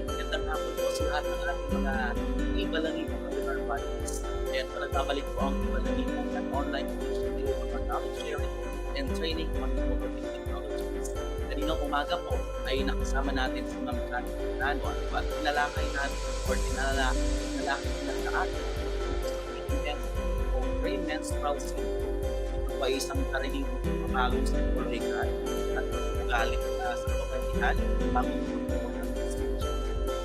Magandang hapon po sa lahat ng ating mga ibalangibang webinar partners. Ayan po, nagbabalik po ang ibalangibang at online initiative of knowledge sharing and training on innovative technologies. Kaninang umaga po ay nakasama natin si Ma'am CAMPOSANO at tinalakay natin or tinalakay na sa atin o premenstrual syndrome. Ito po ay isang karaniwang pagpapagong sa psikologikal at ugali sa pamamagitan bago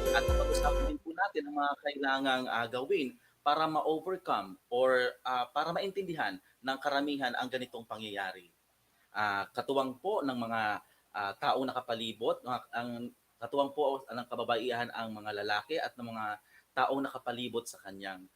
at napag-usapan din po natin ang mga kailangang gawin para ma-overcome or para maintindihan ng karamihan ang ganitong pangyayari. Katuwang po ng mga taong nakapalibot, ang katuwang po ng kababaihan ang mga lalaki at ng mga taong nakapalibot sa kanyang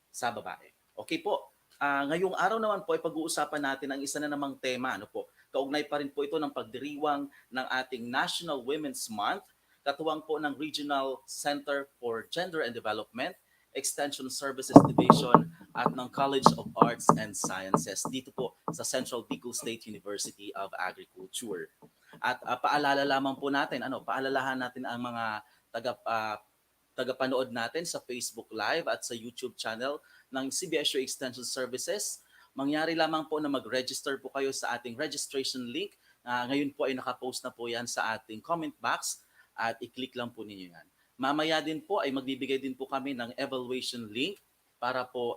sa babae. Okay po. Ngayong araw naman po ay pag-uusapan natin ang isa na namang tema. Ano po? Kaugnay pa rin po ito ng pagdiriwang ng ating National Women's Month, katuwang po ng Regional Center for Gender and Development, Extension Services Division at ng College of Arts and Sciences dito po sa Central Bicol State University of Agriculture. At paalala lamang po natin, paalalahan natin ang mga tagapanood natin sa Facebook Live at sa YouTube channel ng CBSU Extension Services. Mangyari lamang po na mag-register po kayo sa ating registration link. Ngayon po ay nakapost na po yan sa ating comment box at i-click lang po ninyo yan. Mamaya din po ay magbibigay din po kami ng evaluation link para po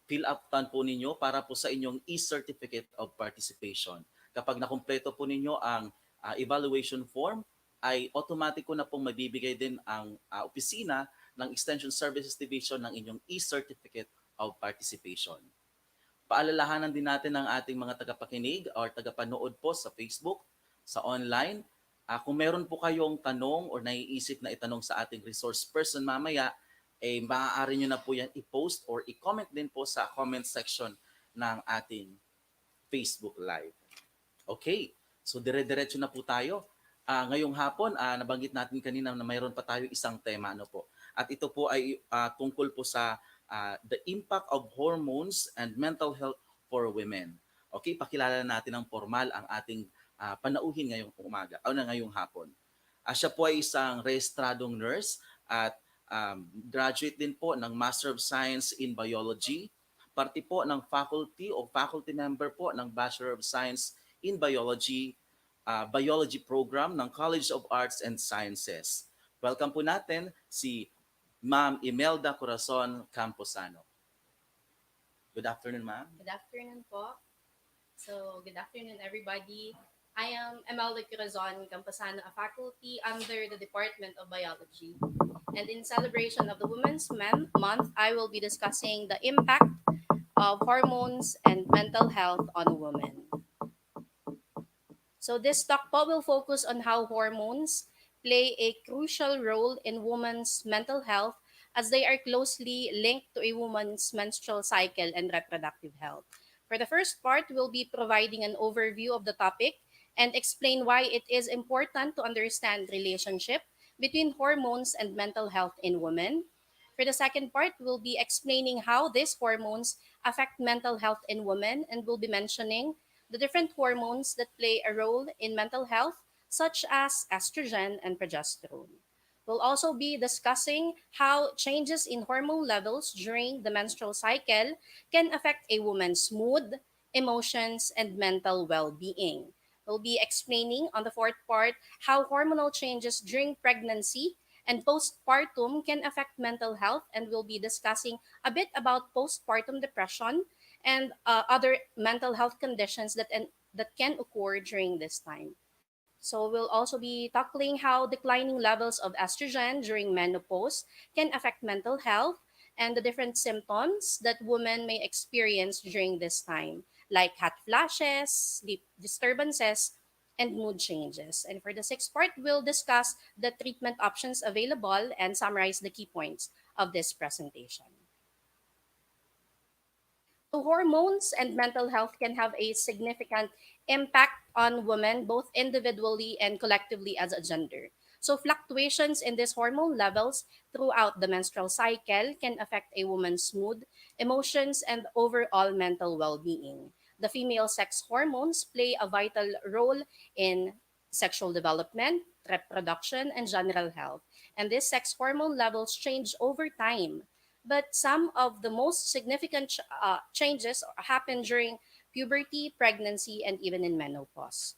fill up po ninyo para po sa inyong e-certificate of participation. Kapag nakumpleto po ninyo ang evaluation form, ay automatic na pong magbibigay din ang opisina ng Extension Services Division ng inyong e-certificate of participation. Paalalahanan din natin ang ating mga tagapakinig or tagapanood po sa Facebook, sa online. Kung meron po kayong tanong o naiisip na itanong sa ating resource person mamaya, maaari nyo na po yan i-post or i-comment din po sa comment section ng ating Facebook Live. Okay, so dire-diretso na po tayo. Ngayong hapon, nabanggit natin kanina na mayroon pa tayo isang tema. Po? At ito po ay tungkol po sa the impact of hormones and mental health for women. Okay, pakilala natin ng formal ang ating panauhin ngayong umaga o ngayong hapon. Siya po ay isang rehistradong nurse at graduate din po ng Master of Science in Biology, parte po ng faculty o faculty member po ng Bachelor of Science in Biology, Biology program ng College of Arts and Sciences. Welcome po natin si Ma'am IMELDA CORAZON CAMPOSANO. Good afternoon, ma'am. Good afternoon po. So, good afternoon, everybody. I am IMELDA CORAZON CAMPOSANO, a faculty under the Department of Biology. And in celebration of the Women's Month, I will be discussing the impact of hormones and mental health on women. So this talk po will focus on how hormones play a crucial role in women's mental health as they are closely linked to a woman's menstrual cycle and reproductive health. For the first part, we'll be providing an overview of the topic and explain why it is important to understand relationship between hormones and mental health in women. For the second part, we'll be explaining how these hormones affect mental health in women, and we'll be mentioning the different hormones that play a role in mental health, such as estrogen and progesterone. We'll also be discussing how changes in hormone levels during the menstrual cycle can affect a woman's mood, emotions, and mental well-being. We'll be explaining on the fourth part how hormonal changes during pregnancy and postpartum can affect mental health, and we'll be discussing a bit about postpartum depression and other mental health conditions that can occur during this time. So we'll also be tackling how declining levels of estrogen during menopause can affect mental health and the different symptoms that women may experience during this time, like hot flashes, sleep disturbances, and mood changes. And for the sixth part, we'll discuss the treatment options available and summarize the key points of this presentation. So hormones and mental health can have a significant impact on women, both individually and collectively as a gender. So fluctuations in these hormone levels throughout the menstrual cycle can affect a woman's mood, emotions, and overall mental well-being. The female sex hormones play a vital role in sexual development, reproduction, and general health. And these sex hormone levels change over time, but some of the most significant changes happen during puberty, pregnancy, and even in menopause.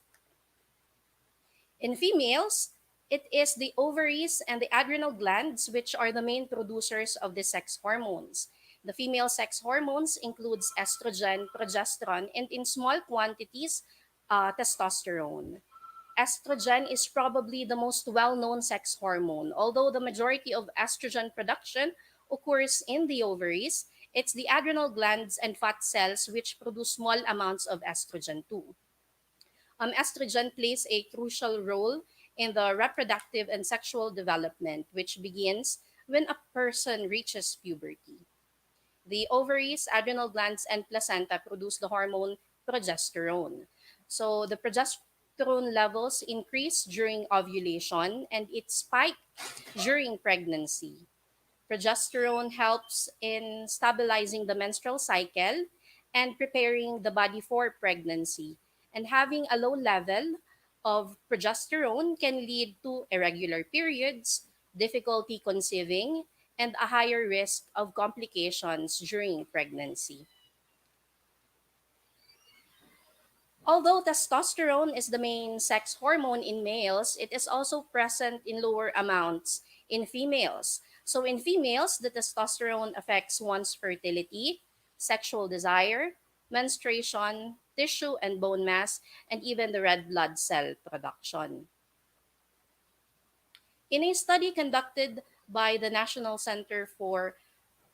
In females, it is the ovaries and the adrenal glands which are the main producers of the sex hormones. The female sex hormones includes estrogen, progesterone, and in small quantities, testosterone. Estrogen is probably the most well-known sex hormone. Although the majority of estrogen production occurs in the ovaries, it's the adrenal glands and fat cells which produce small amounts of estrogen too. Estrogen plays a crucial role in the reproductive and sexual development, which begins when a person reaches puberty. The ovaries, adrenal glands, and placenta produce the hormone progesterone. So the progesterone levels increase during ovulation and it spikes during pregnancy. Progesterone helps in stabilizing the menstrual cycle and preparing the body for pregnancy. And having a low level of progesterone can lead to irregular periods, difficulty conceiving, and a higher risk of complications during pregnancy. Although testosterone is the main sex hormone in males, it is also present in lower amounts in females. So, in females, the testosterone affects one's fertility, sexual desire, menstruation, tissue and bone mass, and even the red blood cell production. In a study conducted by the National Center for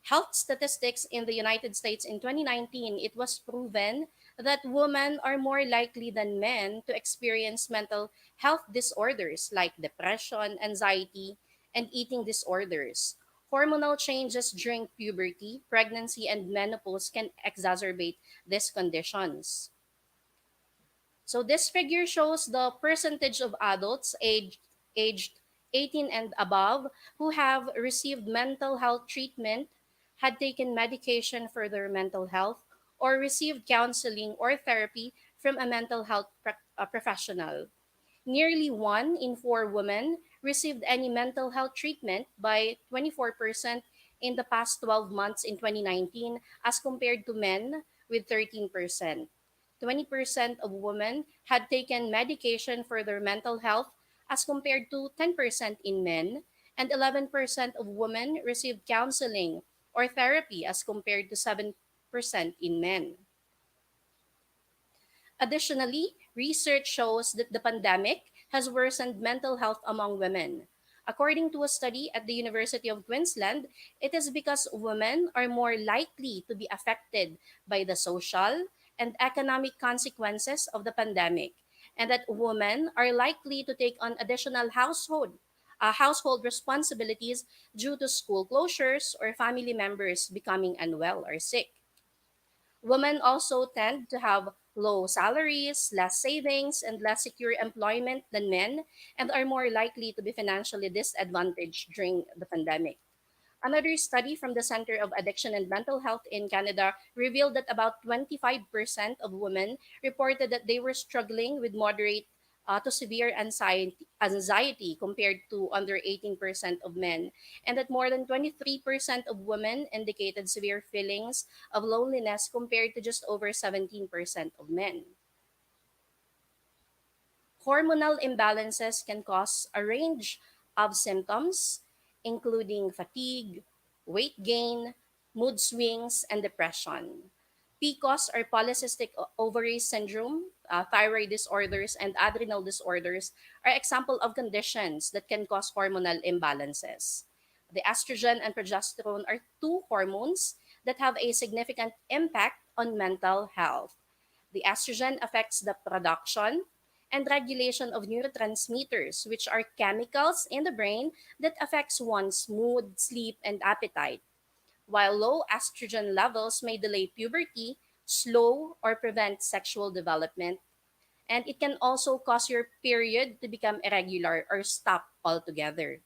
Health Statistics in the United States in 2019, it was proven that women are more likely than men to experience mental health disorders like depression, anxiety, and eating disorders. Hormonal changes during puberty, pregnancy, and menopause can exacerbate these conditions. So this figure shows the percentage of adults aged 18 and above who have received mental health treatment, had taken medication for their mental health, or received counseling or therapy from a mental health professional. Nearly one in four women received any mental health treatment by 24% in the past 12 months in 2019 as compared to men with 13%. 20% of women had taken medication for their mental health as compared to 10% in men, and 11% of women received counseling or therapy as compared to 7% in men. Additionally, research shows that the pandemic has worsened mental health among women. According to a study at the University of Queensland, it is because women are more likely to be affected by the social and economic consequences of the pandemic, and that women are likely to take on additional household responsibilities due to school closures or family members becoming unwell or sick. Women also tend to have low salaries, less savings, and less secure employment than men, and are more likely to be financially disadvantaged during the pandemic. Another study from the Center of Addiction and Mental Health in Canada revealed that about 25% of women reported that they were struggling with moderate to severe anxiety compared to under 18% of men, and that more than 23% of women indicated severe feelings of loneliness compared to just over 17% of men. Hormonal imbalances can cause a range of symptoms, including fatigue, weight gain, mood swings, and depression. PCOS or polycystic ovary syndrome, thyroid disorders, and adrenal disorders are example of conditions that can cause hormonal imbalances. The estrogen and progesterone are two hormones that have a significant impact on mental health. The estrogen affects the production and regulation of neurotransmitters, which are chemicals in the brain that affects one's mood, sleep, and appetite. While low estrogen levels may delay puberty, slow or prevent sexual development, and it can also cause your period to become irregular or stop altogether.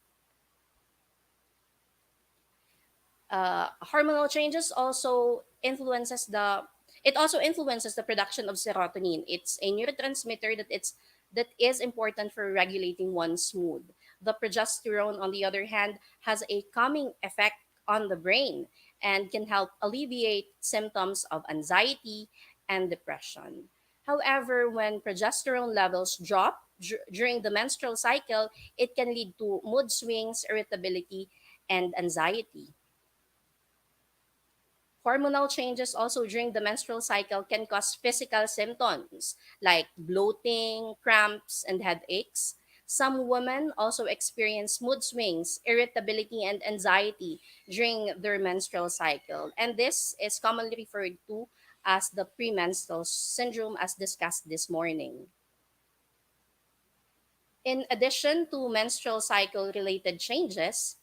Hormonal changes also influences the it also influences the production of serotonin. It's a neurotransmitter that is important for regulating one's mood. The progesterone, on the other hand, has a calming effect on the brain and can help alleviate symptoms of anxiety and depression. However, when progesterone levels drop during the menstrual cycle, it can lead to mood swings, irritability, and anxiety. Hormonal changes also during the menstrual cycle can cause physical symptoms like bloating, cramps, and headaches. Some women also experience mood swings, irritability, and anxiety during their menstrual cycle. And this is commonly referred to as the premenstrual syndrome, as discussed this morning. In addition to menstrual cycle related changes,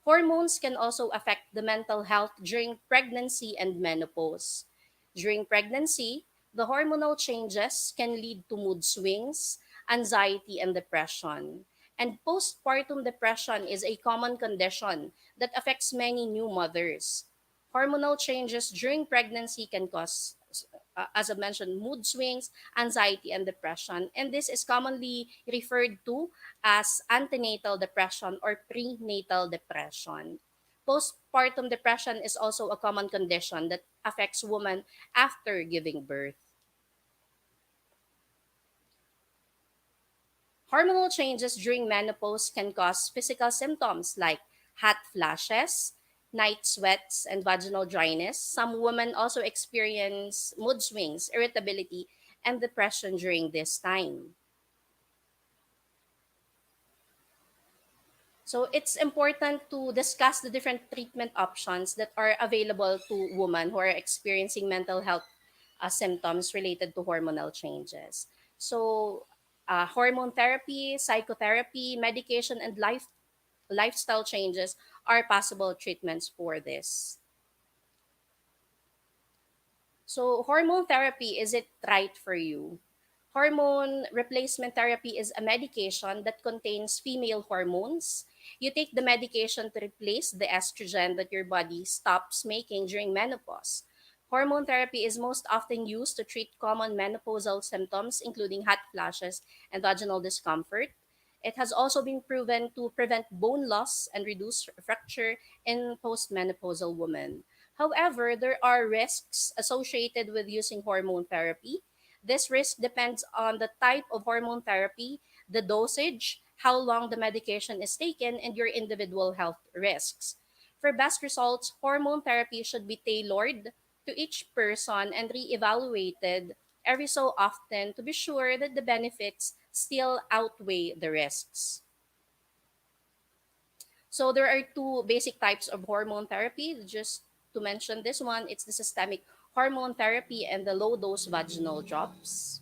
hormones can also affect the mental health during pregnancy and menopause. During pregnancy, the hormonal changes can lead to mood swings, anxiety, and depression. And postpartum depression is a common condition that affects many new mothers. Hormonal changes during pregnancy can cause, as I mentioned, mood swings, anxiety, and depression. And this is commonly referred to as antenatal depression or prenatal depression. Postpartum depression is also a common condition that affects women after giving birth. Hormonal changes during menopause can cause physical symptoms like hot flashes, night sweats, and vaginal dryness. Some women also experience mood swings, irritability, and depression during this time. So it's important to discuss the different treatment options that are available to women who are experiencing mental health symptoms related to hormonal changes. So, hormone therapy, psychotherapy, medication, and lifestyle changes are possible treatments for this. So, hormone therapy, is it right for you? Hormone replacement therapy is a medication that contains female hormones. You take the medication to replace the estrogen that your body stops making during menopause. Hormone therapy is most often used to treat common menopausal symptoms, including hot flashes and vaginal discomfort. It has also been proven to prevent bone loss and reduce fracture in postmenopausal women. However, there are risks associated with using hormone therapy. This risk depends on the type of hormone therapy, the dosage, how long the medication is taken, and your individual health risks. For best results, hormone therapy should be tailored to each person and re-evaluated every so often to be sure that the benefits still outweigh the risks. So there are two basic types of hormone therapy. Just to mention this one, it's the systemic hormone therapy and the low dose vaginal drops.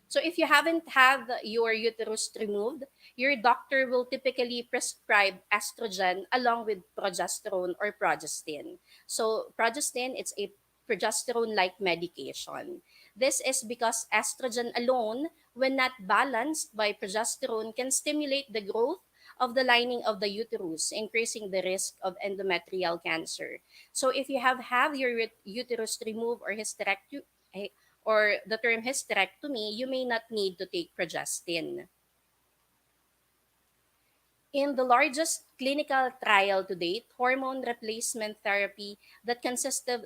So if you haven't had your uterus removed, your doctor will typically prescribe estrogen along with progesterone or progestin. So progestin, it's a progesterone-like medication. This is because estrogen alone, when not balanced by progesterone, can stimulate the growth of the lining of the uterus, increasing the risk of endometrial cancer. So if you have had your uterus removed or hysterectomy, or the term hysterectomy, you may not need to take progestin. In the largest clinical trial to date, hormone replacement therapy that consisted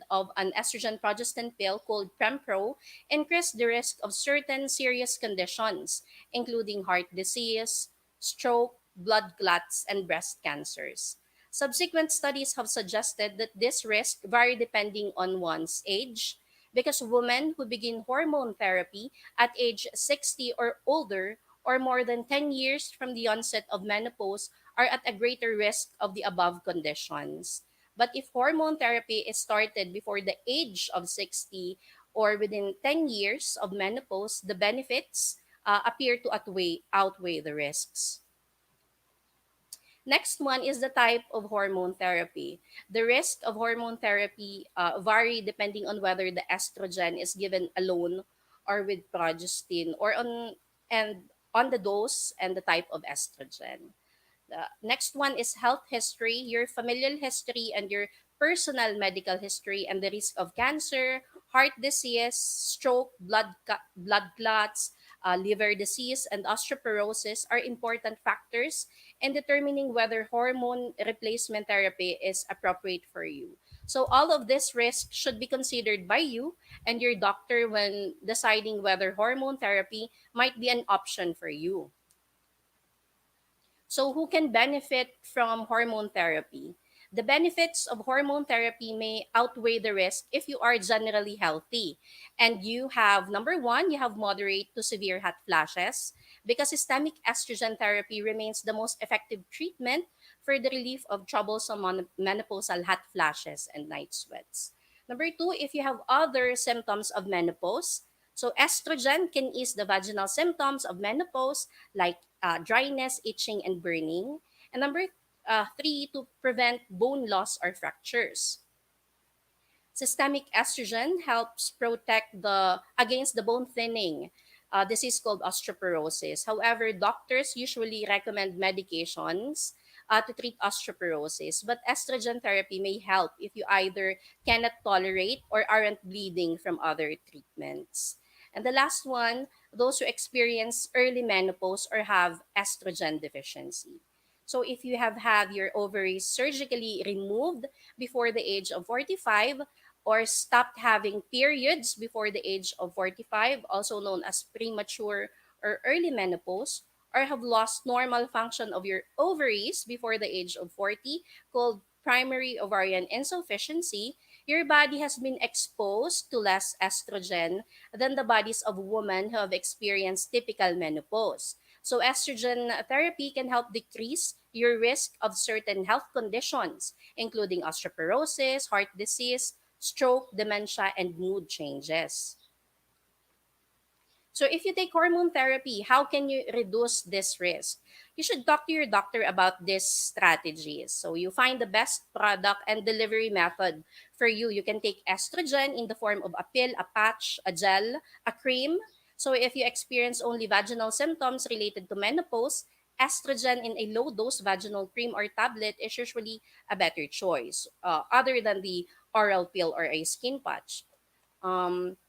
of an estrogen progestin pill called Prempro increased the risk of certain serious conditions, including heart disease, stroke, blood clots, and breast cancers. Subsequent studies have suggested that this risk vary depending on one's age, because women who begin hormone therapy at age 60 or older, or more than 10 years from the onset of menopause, are at a greater risk of the above conditions. But if hormone therapy is started before the age of 60 or within 10 years of menopause, the benefits appear to outweigh the risks. Next one is the type of hormone therapy. The risk of hormone therapy vary depending on whether the estrogen is given alone or with progestin, or on the dose and the type of estrogen. The next one is health history, your familial history and your personal medical history, and the risk of cancer, heart disease, stroke, blood clots, liver disease, and osteoporosis are important factors in determining whether hormone replacement therapy is appropriate for you. So all of this risk should be considered by you and your doctor when deciding whether hormone therapy might be an option for you. So, who can benefit from hormone therapy? The benefits of hormone therapy may outweigh the risk if you are generally healthy. And you have, number one, you have moderate to severe hot flashes, because systemic estrogen therapy remains the most effective treatment for the relief of troublesome menopausal hot flashes and night sweats. Number two, if you have other symptoms of menopause, so estrogen can ease the vaginal symptoms of menopause like dryness, itching, and burning. And number three, to prevent bone loss or fractures. Systemic estrogen helps protect the against the bone thinning disease called osteoporosis. However, doctors usually recommend medications to treat osteoporosis, but estrogen therapy may help if you either cannot tolerate or aren't bleeding from other treatments. And the last one, those who experience early menopause or have estrogen deficiency. So if you have had your ovaries surgically removed before the age of 45, or stopped having periods before the age of 45, also known as premature or early menopause, or have lost normal function of your ovaries before the age of 40, called primary ovarian insufficiency, your body has been exposed to less estrogen than the bodies of women who have experienced typical menopause. So, estrogen therapy can help decrease your risk of certain health conditions, including osteoporosis, heart disease, stroke, dementia, and mood changes. So, if you take hormone therapy, how can you reduce this risk? You should talk to your doctor about these strategies. So, you find the best product and delivery method for you. You can take estrogen in the form of a pill, a patch, a gel, a cream. So, if you experience only vaginal symptoms related to menopause, estrogen in a low dose vaginal cream or tablet is usually a better choice, other than the oral pill or a skin patch. Um,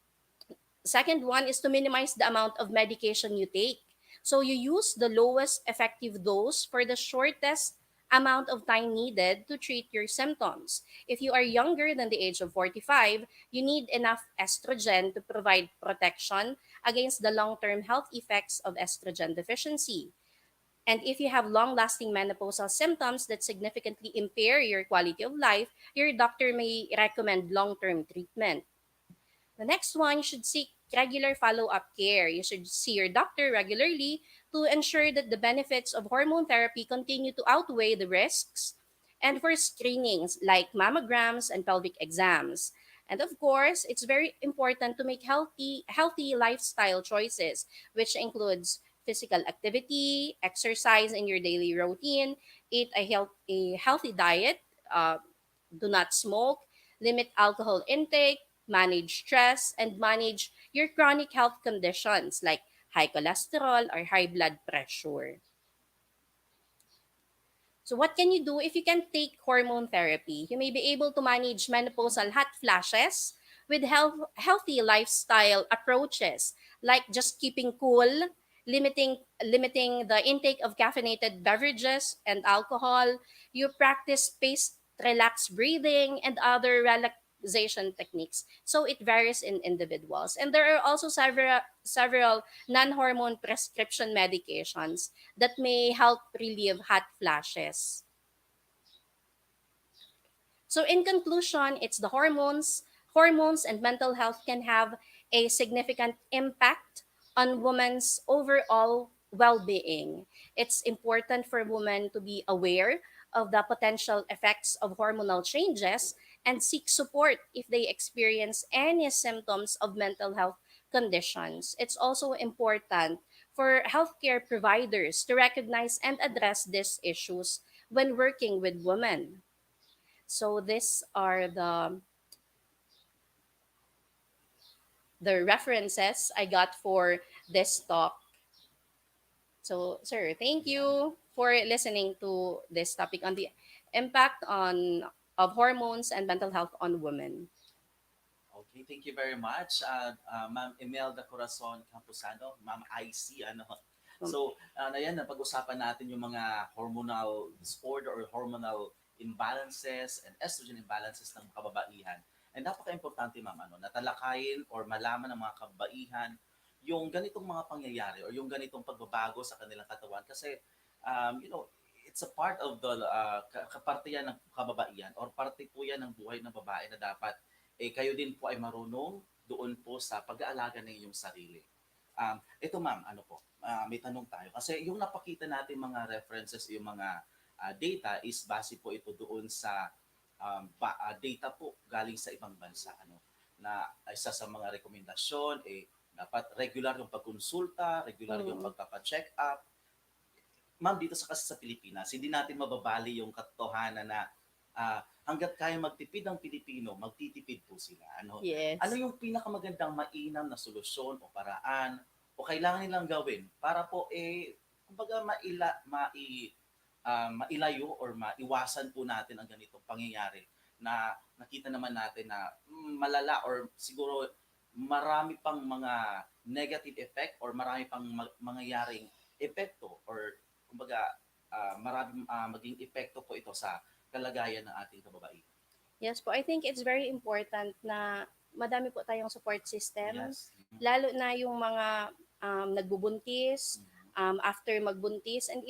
Second one is to minimize the amount of medication you take. So you use the lowest effective dose for the shortest amount of time needed to treat your symptoms. If you are younger than the age of 45, you need enough estrogen to provide protection against the long-term health effects of estrogen deficiency. And if you have long lasting menopausal symptoms that significantly impair your quality of life, your doctor may recommend long term treatment. The next one, you should seek regular follow up care. You should see your doctor regularly to ensure that the benefits of hormone therapy continue to outweigh the risks, and for screenings like mammograms and pelvic exams. And of course, it's very important to make healthy lifestyle choices, which includes physical activity, exercise in your daily routine, eat a healthy diet, uh, do not smoke, limit alcohol intake, manage stress, and manage your chronic health conditions like high cholesterol or high blood pressure. So what can you do if you can take hormone therapy? You may be able to manage menopausal hot flashes with healthy lifestyle approaches, like just keeping cool, limiting the intake of caffeinated beverages and alcohol. You practice spaced relaxed breathing and other relaxation techniques. So it varies in individuals. And there are also several non-hormone prescription medications that may help relieve hot flashes. So in conclusion, it's the hormones. Hormones and mental health can have a significant impact on women's overall well-being. It's important for women to be aware of the potential effects of hormonal changes and seek support if they experience any symptoms of mental health conditions. It's also important for healthcare providers to recognize and address these issues when working with women. So these are the references I got for this talk. So, sir, thank Yeah. you for listening to this topic on the impact on of hormones and mental health on women. Okay, thank you very much, Ma'am Imelda Corazon Camposano, Ma'am IC. Ano. Um, So, ayan, napag-usapan natin yung mga hormonal disorder or hormonal imbalances and estrogen imbalances ng kababaihan. And napaka-importante, ma'am, natalakayin or malaman ng mga kababaihan yung ganitong mga pangyayari or yung ganitong pagbabago sa kanilang katawan. Kasi, it's a part of the kaparte yan ng kababaihan or parte po yan ng buhay ng babae na dapat kayo din po ay marunong doon po sa pag-aalaga ng inyong sarili. Ito ma'am, may tanong tayo. Kasi yung napakita natin mga references, yung mga data is base po ito doon sa data po galing sa ibang bansa. Na isa sa mga rekomendasyon, dapat regular yung pagkonsulta, regular yung mm, pagpapa-check up, ma'am, dito sa kasi sa Pilipinas, hindi natin mababali yung katotohanan na hangga't kaya magtipid ang Pilipino, magtitipid po sila. Ano yes. yung pinakamagandang mainam na solusyon o paraan o kailangan nilang gawin para po kumbaga mailayo or maiwasan po natin ang ganitong pangyayari na nakita naman natin na malala or siguro marami pang mga negative effect or marami pang mangyayaring epekto or kumbaga maraming maging epekto po ito sa kalagayan ng ating kababaihan. Yes po, I think it's very important na madami po tayong support system, Yes. Mhm. lalo na yung mga nagbubuntis, Mhm. after magbuntis, and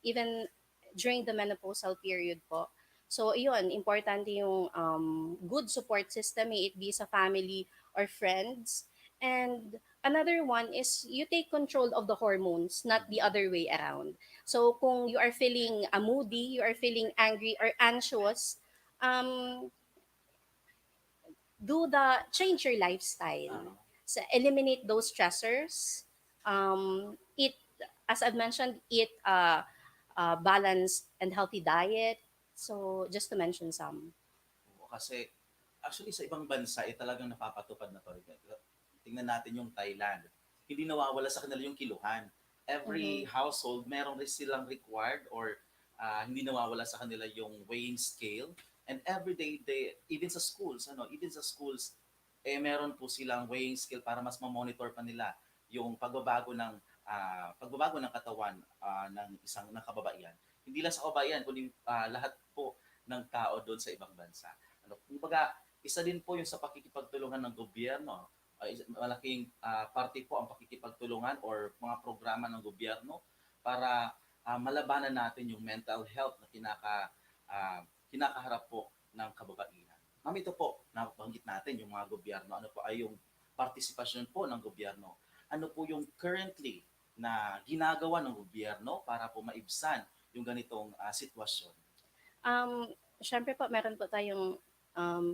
even during the menopausal period po. So, yun, importante yung good support system, may it be sa family or friends. And another one is you take control of the hormones, not the Mhm. other way around. So, kung you are feeling moody, you are feeling angry or anxious, um, do the change your lifestyle. Oo. So eliminate those stressors. Eat, as I've mentioned, eat a balanced and healthy diet. So just to mention some. Oo, kasi actually sa ibang bansa talagang napapatupad na 'to. Tingnan natin yung Thailand. Hindi nawawala sa kanila yung kiluhan. Every Mm-hmm. household meron rin silang required or hindi nawawala sa kanila yung weighing scale. And every day they even sa schools, even sa schools meron po silang weighing scale para mas ma-monitor pa nila yung pagbabago ng katawan ng isang ng kababaihan. Hindi lang sa kababaihan kundi lahat po ng tao doon sa ibang bansa. Kumbaga, isa din po yung sa pakikipagtulungan ng gobyerno. Malaking parte po ang pakikipagtulungan or mga programa ng gobyerno para malabanan natin yung mental health na kinakaharap po ng kababaihan. Ma'am, ito po, nabanggit natin yung mga gobyerno. Ano po ay yung partisipasyon po ng gobyerno? Ano po yung currently na ginagawa ng gobyerno para po maibsan yung ganitong sitwasyon? Um, Syempre po, meron po tayong um,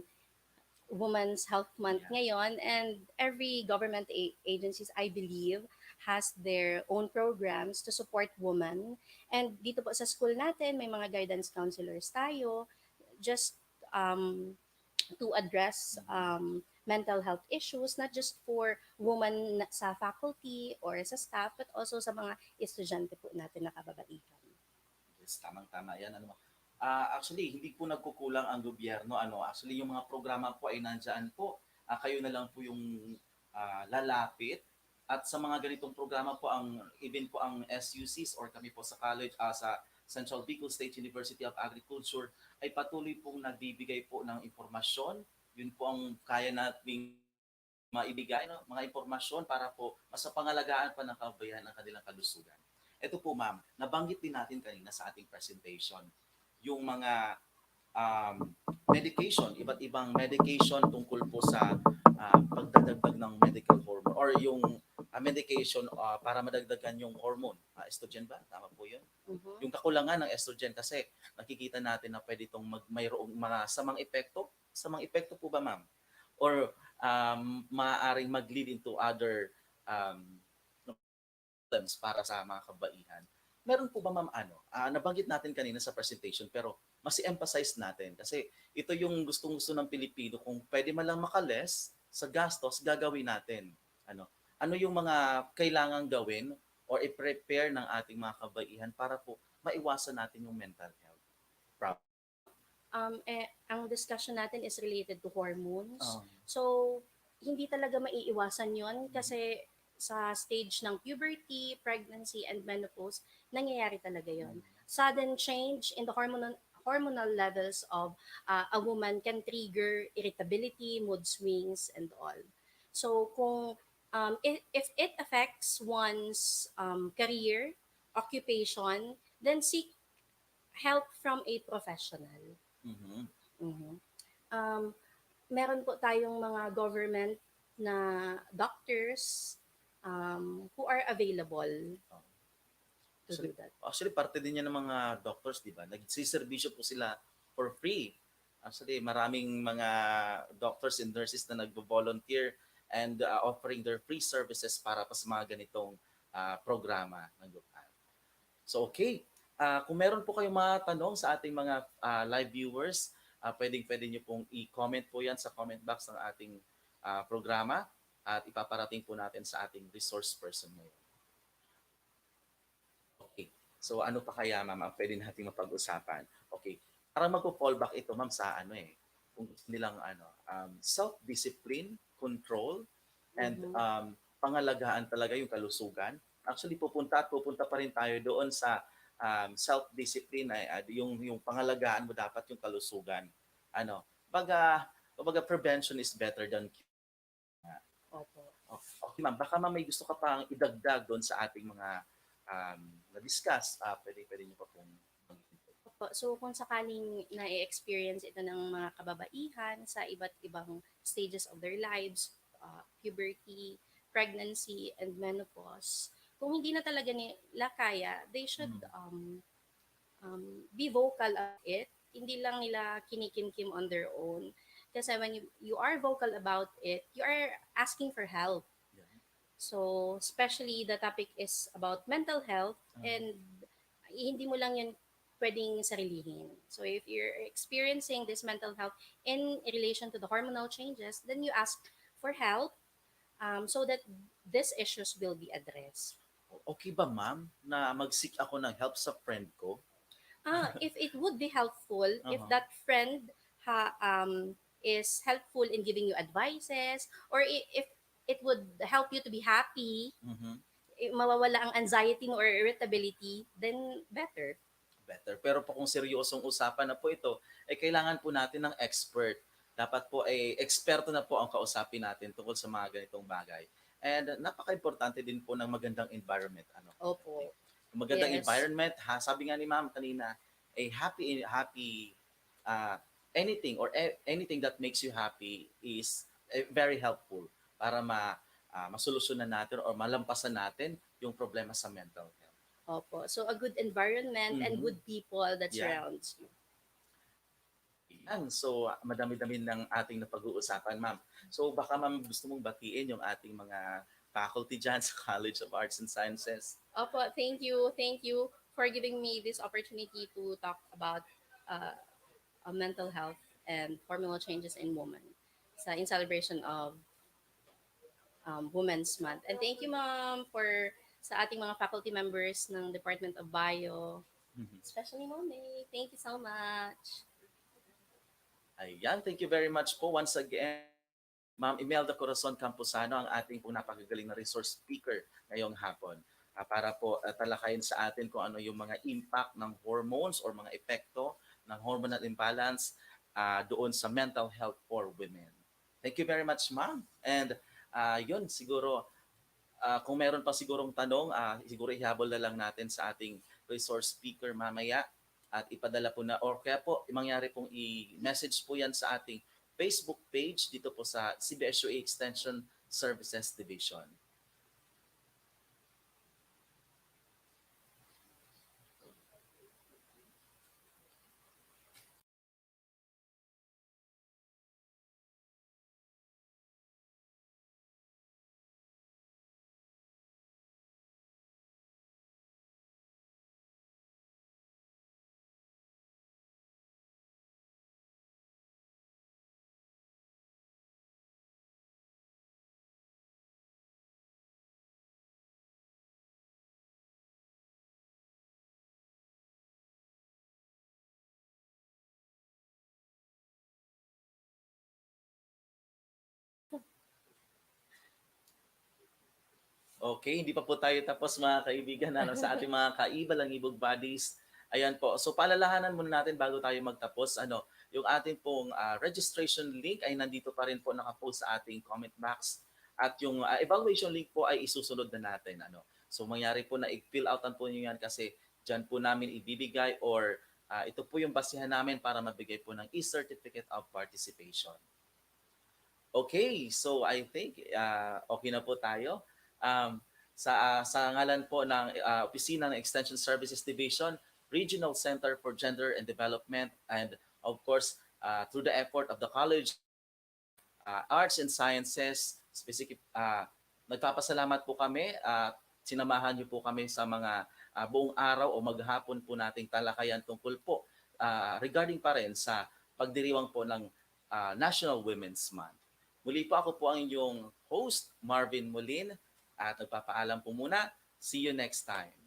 Women's Health Month Yeah. ngayon, and every government agencies, I believe, has their own programs to support women. And dito po sa school natin, may mga guidance counselors tayo just um, to address Mhm. mental health issues, not just for women sa faculty or sa staff, but also sa mga estudyante po natin na kababaihan. Yes, tamang-tama 'yan. Actually, hindi po nagkukulang ang gobyerno. Actually, yung mga programa po ay nandiyan po. Kayo na lang po yung lalapit. At sa mga ganitong programa po, even po ang SUCs or kami po sa college, sa Central Bicol State University of Agriculture, ay patuloy pong nagbibigay po ng impormasyon. Yun po ang kaya nating maibigay, mga impormasyon para po mas pangalagaan pa ng kababayan ang kanilang kalusugan. Ito po ma'am, nabanggit din natin kanina sa ating presentation, yung mga medication, iba't ibang medication tungkol po sa pagdadagdag ng medical hormone or yung medication para madagdagan yung hormone. Estrogen ba? Tama po yun? Mhm. Yung kakulangan ng estrogen kasi nakikita natin na pwede itong mayroong mga samang epekto po ba ma'am? Or maaaring mag-lead into other um, problems para sa mga kabaihan. Meron po ba ma'am nabanggit natin kanina sa presentation pero mas emphasize natin kasi ito yung gustong-gusto ng Pilipino kung pwede man lang makales sa gastos, gagawin natin. Ano? Ano yung mga kailangang gawin or i-prepare ng ating mga kabaihan para po maiwasan natin yung mental health problem. Ang discussion natin is related to hormones. Um, So, hindi talaga maiiwasan yon mhm, kasi sa stage ng puberty, pregnancy, and menopause, nangyayari talaga yon. mhm, Sudden change in the hormonal levels of a woman can trigger irritability, mood swings, and all. So, kung if it affects one's career, occupation, then seek help from a professional. mhm. Mhm. Um, Meron po tayong mga government na doctors who are available Oh, to Actually, do that. actually parte din yan ng mga doctors, di ba? Nagsiservisyo po sila for free. Actually, maraming mga doctors and nurses na nagvo-volunteer and offering their free services para pa sa mga ganitong programa ng lokal. So okay, kung meron po kayong mga tanong sa ating mga live viewers, pwedeng-pwede nyo pong i-comment po yan sa comment box ng ating programa at ipaparating po natin sa ating resource person ngayon. Okay. So ano pa kaya ma'am ang pwede nating mapag-usapan? Okay. Parang magpo-fallback ito ma'am sa kung gusto nilang self-discipline, control, and Mhm. pangalagaan talaga yung kalusugan. Actually pupunta pa rin tayo doon sa self-discipline yung pangalagaan mo dapat yung kalusugan. Baga prevention is better than cure. Opo. Oh, okay ma'am, baka ma'am may gusto ka pang idagdag doon sa ating mga na-discuss. Pwede niyo pa pong mag-input. Opo. So kung sakaling na-experience ito ng mga kababaihan sa iba't ibang stages of their lives, puberty, pregnancy, and menopause, kung hindi na talaga nila kaya, they should Mhm. be vocal about it. Hindi lang nila kinikimkim on their own. Kasi when you are vocal about it, you are asking for help. Yeah. So, especially the topic is about mental health Uh, and hindi mo lang yun pwedeng sarilihin. So, if you're experiencing this mental health in relation to the hormonal changes, then you ask for help so that these issues will be addressed. okay ba ma'am na mag-seek ako ng help sa friend ko? If it would be helpful, if Uh-huh. that friend is helpful in giving you advices, or if it would help you to be happy, Mhm. mawawala ang anxiety mo or irritability, then better. Better. Pero po kung seryosong usapan na po ito, kailangan po natin ng expert. Dapat po ay eksperto na po ang kausapin natin tungkol sa mga ganitong bagay. And napaka-importante din po ng magandang environment. Okay. Opo. Magandang Yes. environment, sabi nga ni ma'am kanina, a happy uh, anything that makes you happy is very helpful para masolusyonan natin or malampasan natin yung problema sa mental health. Opo. So, a good environment and Mhm. good people that Yeah. surrounds you. Yan. So, madami-dami ng ating napag-uusapan, ma'am. So, baka ma'am gusto mong batiin yung ating mga faculty dyan sa College of Arts and Sciences. Opo, thank you. Thank you for giving me this opportunity to talk about uh, mental health and hormonal changes in women in celebration of Women's Month. And thank you, Ma'am, for sa ating mga faculty members ng Department of Bio, Mhm. especially Mone. Thank you so much. Ayan, thank you very much po once again. Ma'am Imelda Corazon CAMPOSANO, ang ating po napakagaling na resource speaker ngayong hapon. Para po talakayin sa atin kung ano yung mga impact ng hormones or mga epekto ng hormonal imbalance doon sa mental health for women. Thank you very much, ma'am. And yun, siguro, kung meron pa sigurong tanong, siguro ihabol na lang natin sa ating resource speaker mamaya at ipadala po na or kaya po mangyari pong i-message po yan sa ating Facebook page dito po sa CBSUA Extension Services Division. Okay, hindi pa po tayo tapos mga kaibigan ano, sa ating mga kaibalang-ibog buddies. Ayan po. So paalalahanan muna natin bago tayo magtapos ano, yung ating pong registration link ay nandito pa rin po naka-post sa ating comment box at yung evaluation link po ay isusunod na natin ano. So mangyari po na i-fill outan po niyo yan kasi diyan po namin ibibigay or ito po yung basihan namin para mabigay po ng e-certificate of participation. Okay, so I think okay na po tayo. Sa ngalan po ng Opisina ng Extension Services Division, Regional Center for Gender and Development, and of course, through the effort of the College Arts and Sciences, nagpapasalamat po kami at sinamahan niyo po kami sa mga buong araw o maghapon po nating talakayan tungkol po regarding pa rin sa pagdiriwang po ng National Women's Month. Muli po ako po ang inyong host, Marvin Molin, at nagpapaalam po muna. See you next time.